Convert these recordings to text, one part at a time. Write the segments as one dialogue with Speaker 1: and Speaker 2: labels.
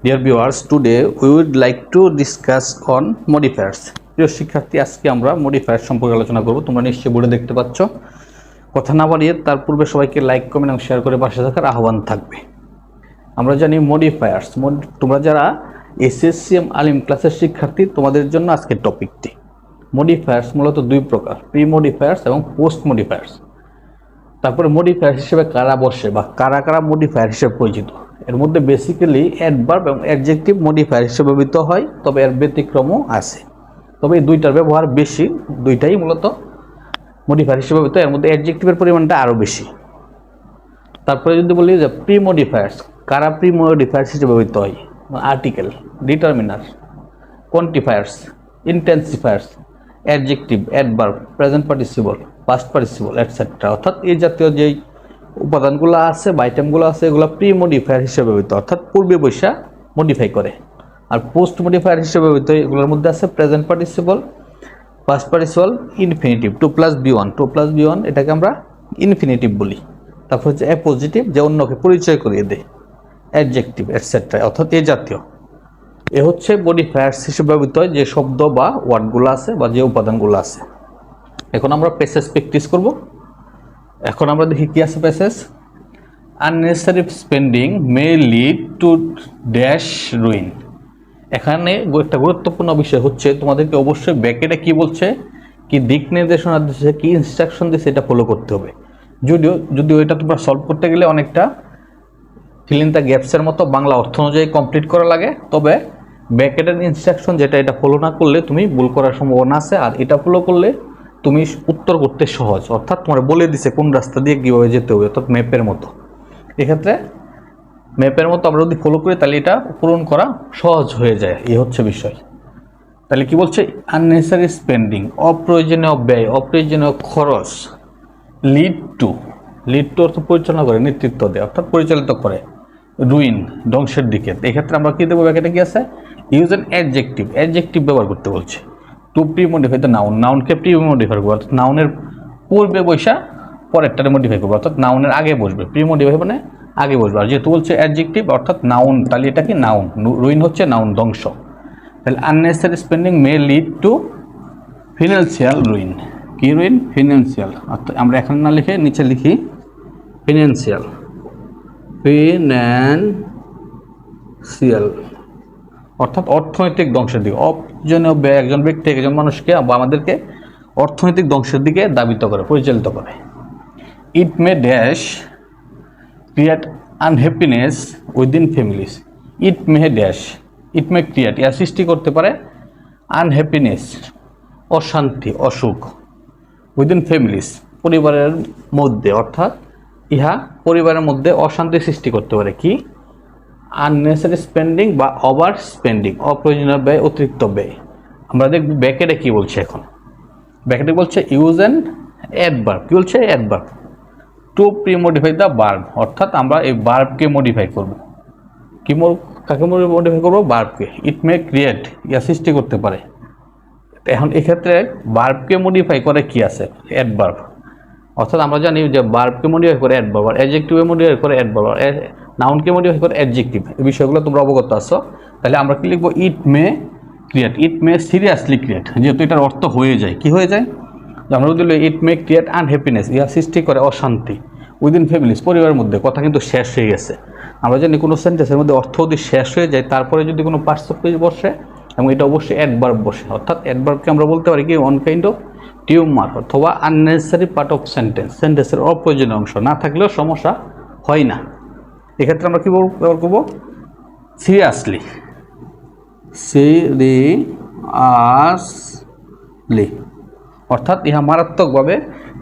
Speaker 1: Dear viewers, today we would like to discuss on modifiers. প্রিয় শিক্ষার্থী, আজকে আমরা মডিফায়ার সম্পর্কে আলোচনা করব। তোমরা নিশ্চয়ই বোর্ডে দেখতে পাচ্ছ। কথা না বাড়িয়ে তার পূর্বে সবাইকে লাইক, কমেন্ট এবং শেয়ার করে পাশে থাকার আহ্বান থাকবে। আমরা জানি মডিফায়ার্স, তোমরা যারা এসএসসিএম আলিম ক্লাসের শিক্ষার্থী, তোমাদের জন্য আজকের টপিকটি। মডিফায়ার্স মূলত দুই প্রকার, প্রি মডিফায়ার্স এবং পোস্ট মডিফায়ার্স। তারপরে মডিফায়ার হিসেবে কারা বসে বা কারা কারা মডিফায়ার হিসেবে পরিচিত। এর মধ্যে বেসিক্যালি অ্যাডভার্ব এবং অ্যাডজেক্টিভ মডিফায়ার হিসেবে ব্যবহৃত হয়, তবে এর ব্যতিক্রমও আছে। তবে এই দুইটার ব্যবহার বেশি, দুইটাই মূলত মডিফায়ার হিসেবে ব্যবহৃত। এর মধ্যে অ্যাডজেক্টিভের পরিমাণটা আরও বেশি। তারপরে যদি বলি যে প্রি মডিফায়ার্স, কারা প্রি মডিফায়ার্স হিসেবে ব্যবহৃত হয়? Article, determiner, quantifiers, intensifiers, adjective, adverb, present participle, past participle etcetera. অর্থাৎ এই জাতীয় যেই উপাদানগুলো আছে বা আইটেমগুলো আছে, এগুলো প্রি মডিফায়ার হিসেবে ব্যবহৃত, অর্থাৎ পূর্বে বৈশা মডিফাই করে। আর পোস্ট মডিফায়ার হিসেবে ব্যবহৃত এগুলোর মধ্যে আছে present participle, past participle, infinitive, 2+B1, 2+B1 এটাকে আমরা ইনফিনিটিভ বলি। তারপর হচ্ছে অ্যাপোজিটিভ, যে অন্যকে পরিচয় করিয়ে দেয়, অ্যাডজেক্টিভ এটসেট্রা। অর্থাৎ এই জাতীয় এ হচ্ছে মডিফায়ার্স হিসেবে ব্যবহৃত হয় যে শব্দ বা ওয়ার্ডগুলো আছে বা যে উপাদানগুলো আছে। এখন আমরা প্যাসেজ প্র্যাকটিস করব। এখন আমরা দেখি কি আছে passage. Unnecessary spending may lead to dash ruin. এখানে একটা গুরুত্বপূর্ণ বিষয় হচ্ছে, তোমাদেরকে অবশ্যই ব্যাকেটে কি বলছে, কি দিক নির্দেশনা দিচ্ছে, কি ইনস্ট্রাকশন দিচ্ছে, এটা ফলো করতে হবে। যদিও এটা তোমরা সলভ করতে গেলে অনেকটা ফিল ইন দ্য গ্যাপসের মতো বাংলা অর্থ অনুযায়ী কমপ্লিট করা লাগে, তবে ব্যাকেটের ইনস্ট্রাকশন যেটা, এটা ফলো না করলে তুমি ভুল করার সম্ভাবনা আছে। আর এটা ফলো করলে তুমি উত্তর করতে সহজ, অর্থাৎ তোমার বলে দিছে কোন রাস্তা দিয়ে কীভাবে যেতে হবে, অর্থাৎ ম্যাপের মতো। এক্ষেত্রে ম্যাপের মতো আমরা যদি ফলো করি তাহলে এটা পূরণ করা সহজ হয়ে যায়, এই হচ্ছে বিষয়। তাহলে কি বলছে, আননেসেসারি স্পেন্ডিং, অপ্রয়োজনীয় ব্যয়, অপ্রয়োজনীয় খরচ, লিড টু অর্থ পরিচালনা করে, নেতৃত্ব দেয়, অর্থাৎ পরিচালিত করে, রুইন, ধ্বংসের দিকে। এক্ষেত্রে আমরা কি দেবো, ব্যাকেটে কি আছে, ইউজ অ্যান অ্যাডজেক্টিভ ব্যবহার করতে বলছে। To pre modify the noun, নাউনকে প্রি মডিফাই করবো, অর্থাৎ নাউনের পূর্বে বৈশা পরেরটারে মডিফাই করবো, অর্থাৎ নাউনের আগে বসবে। প্রি মডিফাই মানে আগে বসবে। আর যেহেতু বলছে অ্যাডজেক্টিভ অর্থাৎ নাউন, তাহলে এটা কি নাউন, রুইন হচ্ছে নাউন, ধ্বংস। তাহলে unnecessary spending may lead to financial ruin. কি রুইন? ফিনান্সিয়াল। অর্থাৎ আমরা এখানে না লিখে নিচে লিখি ফিনান্সিয়াল, অর্থাৎ অর্থনৈতিক ধ্বংসের দিকে। অপ্রয়োজনীয় ব্যয় একজন ব্যক্তি, একজন মানুষকে বা আমাদেরকে অর্থনৈতিক ধ্বংসের দিকে দাবিত করে, পরিচালিত করে। It may dash create unhappiness within families. It may create, ইয়া সৃষ্টি করতে পারে, আনহ্যাপিনেস, অশান্তি, অসুখ, উইদিন ফ্যামিলিজ, পরিবারের মধ্যে, অর্থাৎ ইহা পরিবারের মধ্যে অশান্তি সৃষ্টি করতে পারে। কি? আননেসেসারি স্পেন্ডিং বা ওভার স্পেন্ডিং, অপ্রয়োজনীয় ব্যয়, অতিরিক্ত ব্যয়। আমরা দেখব ব্যাকেটে কি বলছে। এখন ব্যাকেটে বলছে ইউজ অ্যান অ্যাডভার্ব। কি বলছে? Adverb two pre modify the verb, অর্থাৎ আমরা এই ভার্বকে মডিফাই করব। কাকে মডিফাই করবো? ভার্বকে। ইট মে ক্রিয়েট, ইয়া সৃষ্টি করতে পারে। এখন এক্ষেত্রে ভার্বকে মডিফাই করে কি আছে? অ্যাডভার্ব। অর্থাৎ আমরা জানি যে ভার্বকে মডিফাই করে অ্যাডভার্ব, আর অ্যাডজেক্টিভে মডিফাই করে অ্যাডভার্ব, আর নাউনকে মডিফাই করে অ্যাডজেক্টিভ। এই বিষয়গুলো তোমরা অবগত আছো। তাহলে আমরা কি লিখবো? ইট মে ক্রিয়েট, ইট মে সিরিয়াসলি ক্রিয়েট, যেহেতু এটার অর্থ হয়ে যায়, কি হয়ে যায়? আমরা যদি ইট মে ক্রিয়েট আনহ্যাপিনেস, ইহা সৃষ্টি করে অশান্তি, উইদিন ফ্যামিলিজ, পরিবারের মধ্যে। কথা কিন্তু শেষ হয়ে গেছে। আমরা জানি কোনো সেন্টেন্সের মধ্যে অর্থ যদি শেষ হয়ে যায়, তারপরে যদি কোনো পার্টিসিপল বসে, এবং এটা অবশ্যই অ্যাডভার্ব বসে, অর্থাৎ অ্যাডভার্বকে আমরা বলতে পারি কি, ওয়ান কাইন্ড অফ টিউমার অথবা আননেসেসারি পার্ট অফ সেন্টেন্সের অপ্রয়োজনীয় অংশ। না থাকলেও সমস্যা হয় না। এক্ষেত্রে আমরা কি ব্যবহার করবো? সিরিয়াসলি, অর্থাৎ ইহা মারাত্মকভাবে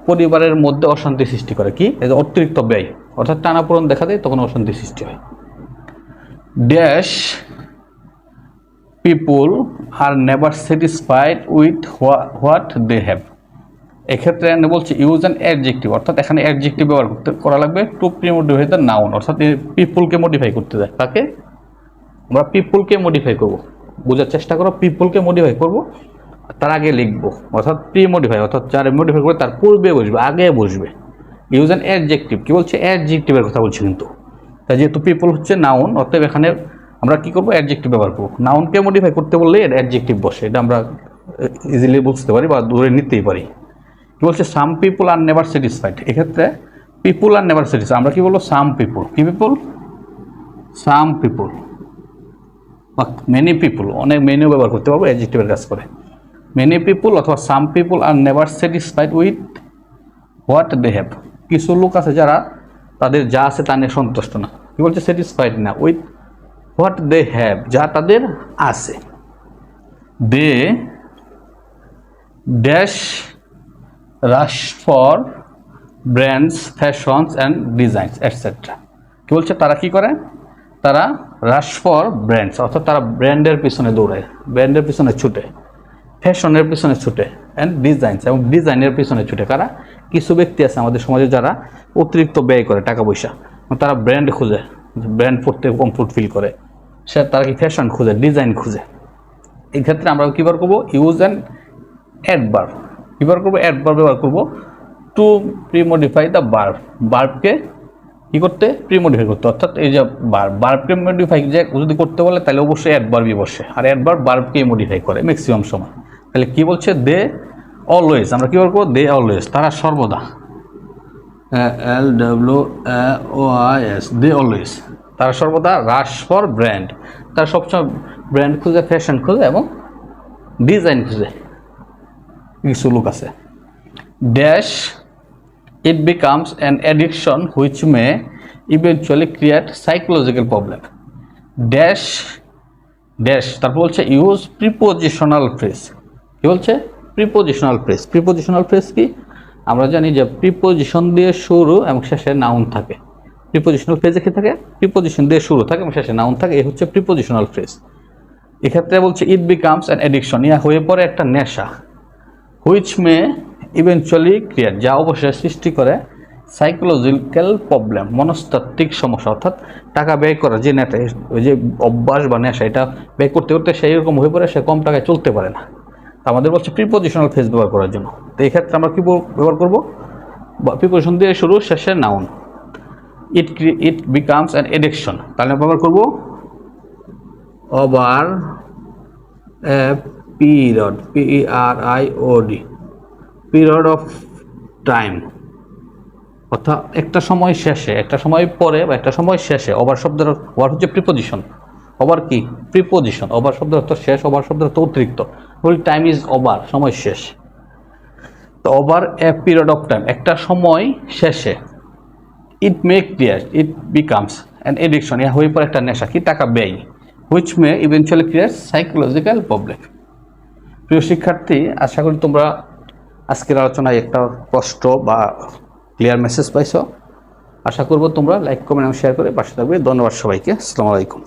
Speaker 1: পরিবারের মধ্যে অশান্তি সৃষ্টি করে। কি? অতিরিক্ত ব্যয়, অর্থাৎ টানাপোড়েন দেখা দেয়, তখন অশান্তি সৃষ্টি হয়। Dash people are never satisfied with what they have. এক্ষেত্রে বলছে ইউজ অ্যান অ্যাডজেক্টিভ, অর্থাৎ এখানে অ্যাডজেক্টিভ ব্যবহার করা লাগবে two pre modify the noun, অর্থাৎ পিপুলকে মডিফাই করতে যায়। কাকে? আমরা পিপুলকে মডিফাই করব। বোঝার চেষ্টা করো, পিপুলকে মডিফাই করব, তার আগে লিখবো, অর্থাৎ প্রি মডিফাই, অর্থাৎ যারা মডিফাই করে তার পূর্বে বসবে, আগে বসবে। Use an adjective. কি বলছে? অ্যাডজেক্টিভের কথা বলছে কিন্তু। তাই যেহেতু পিপল হচ্ছে নাউন, অতএব এখানে আমরা কি করব, অ্যাডজেক্টিভ ব্যবহার করব। নাউনকে মডিফাই করতে বললে এর অ্যাডজেক্টিভ বসে, এটা আমরা ইজিলি বুঝতে পারি বা ধরে নিতেই পারি। কি বলছে, সাম পিপুল আর নেভার স্যাটিসফাইড। এক্ষেত্রে পিপুল আর নেভার স্যাটিসফাইড, আমরা কি বলবো, সাম পিপুল। কি পিপুল? সাম পিপুল বা মেনি পিপুল, অনেক মেনিও ব্যবহার করতে পারবো, অ্যাডজেক্টিভের কাজ করে। মেনি পিপুল অথবা some people are never satisfied with what they have. কিছু লোক আছে যারা তাদের যা আছে তা নিয়ে সন্তুষ্ট না। কি বলছে, স্যাটিসফাইড না উইথ হোয়াট দে হ্যাভ, যা তাদের আছে। They dash rush for brands, fashions and designs etcetera. কি বলছে, তারা কি করে, তারা রাশ ফর ব্র্যান্ডস, অর্থাৎ তারা ব্র্যান্ডের পিছনে দৌড়ায়, ব্র্যান্ডের পিছনে ছুটে, ফ্যাশনের পিছনে ছুটে, অ্যান্ড ডিজাইনস, এবং ডিজাইনের পিছনে ছুটে। কারা? কিছু ব্যক্তি আছে আমাদের সমাজে যারা অতিরিক্ত ব্যয় করে টাকা পয়সা, তারা ব্র্যান্ড খুঁজে, ব্র্যান্ড পড়তে কমফোর্ট ফিল করে, তারা কি ফ্যাশন খুঁজে, ডিজাইন খুঁজে। এই ক্ষেত্রে আমরা কী ব্যবহার করবো, ইউজ অ্যান্ড অ্যাডভার্ব। কী ব্যবহার করবো, অ্যাডভার্ব ব্যবহার করবো টু প্রিমডিফাই দ্য ভার্ব। ভার্বকে কী করতে, প্রিমডিফাই করতে। অর্থাৎ এই যে ভার্বকে মডিফাই যে যদি করতে বলে তাহলে অবশ্যই অ্যাডভার্বই বসে, আর অ্যাডভার্ব ভার্বকেই মডিফাই করে ম্যাক্সিমাম সময়। তাহলে কি বলছে, দে অলওয়েজ, আমরা কী বলবো, দে অলওয়েজ, তারা সর্বদা, LWOIS, দে অলওয়েজ, তারা সর্বদা রাশ ফর ব্র্যান্ড, তারা সবসময় ব্র্যান্ড খুঁজে, ফ্যাশন খুঁজে এবং ডিজাইন খুঁজে। কিছু লোক আছে। Dash it becomes an addiction which may eventually create psychological problem. Dash dash, তারপর বলছে ইউজ প্রিপোজিশনাল ফ্রেজ। কি বলছে, প্রিপোজিশনাল ফ্রেজ। প্রিপোজিশনাল ফ্রেজ কি, আমরা জানি যে প্রিপোজিশন দিয়ে শুরু এবং শেষে নাউন থাকে। প্রিপোজিশনাল ফ্রেজে কি থাকে, প্রিপোজিশন দিয়ে শুরু থাকে এবং শেষে নাউন থাকে, এই হচ্ছে প্রিপোজিশনাল ফ্রেজ। এক্ষেত্রে বলছে ইট বিকামস অ্যান অ্যাডিকশন, ইয়া হয়ে পড়ে একটা নেশা, হুইচ মে ইভেনচুয়ালি ক্রিয়েট, যা অবশ্যই সৃষ্টি করে সাইকোলজিক্যাল প্রবলেম, মনস্তাত্ত্বিক সমস্যা। অর্থাৎ টাকা ব্যয় করা যে নেশা, ওই যে অভ্যাস বা নেশা, এটা ব্যয় করতে করতে সেই রকম হয়ে পড়ে, সে কম টাকায় চলতে পারে না। আমাদের বলছে প্রিপোজিশনাল ফ্রেজ ব্যবহার করার জন্য। তো এই ক্ষেত্রে আমরা কি ব্যবহার করবো, প্রিপোজিশন দিয়ে শুরু, শেষে noun. It becomes an addiction, তাহলে ব্যবহার করবো over a period, PERIOD, period of time, অর্থাৎ একটা সময় শেষে, একটা সময় পরে বা একটা সময় শেষে। ওভার শব্দের ওভার হচ্ছে প্রিপোজিশন, ওভার কি, প্রিপোজিশন। ওভার শব্দের অর্থ শেষ, ওভার শব্দের অর্থ অতিরিক্ত। টাইম ইজ ওভার, সময় শেষ। তো over a period of time, একটা সময় শেষে। It may create, it becomes an addiction, ইয়া হয়ে পড়ে একটা নেশা, কি, টাকা ব্যয়, which may eventually create psychological problem. প্রিয় শিক্ষার্থী, আশা করি তোমরা আজকের আলোচনায় একটা স্পষ্ট বা ক্লিয়ার মেসেজ পাইছো। আশা করবো তোমরা লাইক, কমেন্ট এবং শেয়ার করে পাশে থাকবে। ধন্যবাদ সবাইকে। আসসালামু আলাইকুম।